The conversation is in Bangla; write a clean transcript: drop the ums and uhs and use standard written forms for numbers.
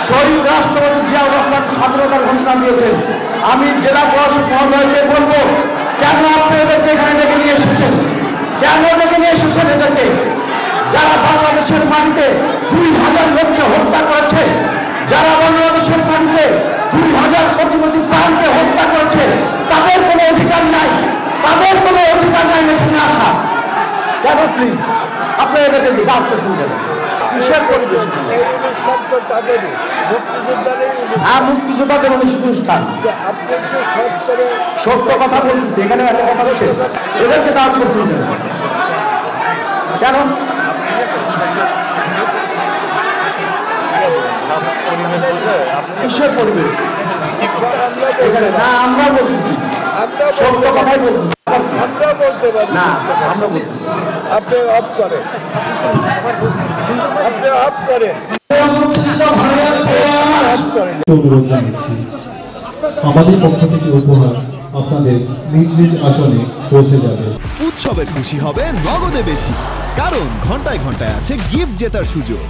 শহীদ রাষ্ট্রপতি জিয়াউর রহমান স্বাধীনতার ঘোষণা দিয়েছেন। আমি জেলা প্রশাসক মহোদয়কে বলবো, কেন আপনি এদেরকে এখানে ডেকে নিয়ে এসেছেন? কেন ডেকে নিয়ে এসেছেন এদেরকে? যারা বাংলাদেশের মাটিতে 2000 লোককে হত্যা করেছে, যারা বাংলাদেশের মাটিতে 2000 কচি কচি প্রাণকে হত্যা করেছে, তাদের কোনো অধিকার নাই, তাদের কোনো অধিকার নাই এখানে আসা। কেন প্লিজ আপনি এদেরকে দাঁড় করছেন কেন? কিসের পরিবেশ? মুক্তিযোদ্ধাদের অনুষ্ঠান। সত্য কথা বলতেছি, এখানে একটা কথা বলছে, এদেরকে দাঁড় করছেন কেন? কেন? কিসের পরিবেশ এখানে? না আমরা বলতেছি, সত্য কথাই বলতেছি। আমরা বলতে পারি না, আমরা বলতেছি। আপনি অফ করেন, আপনি অফ করেন। অনুরোধ জানাচ্ছি আমাদের পক্ষ থেকে উপহার আপনাদের নিজ নিজ আসনে পৌঁছে যাবে। উৎসবের খুশি হবে নগদে বেশি, কারণ ঘন্টায় ঘন্টায় আছে গিফট জেতার সুযোগ।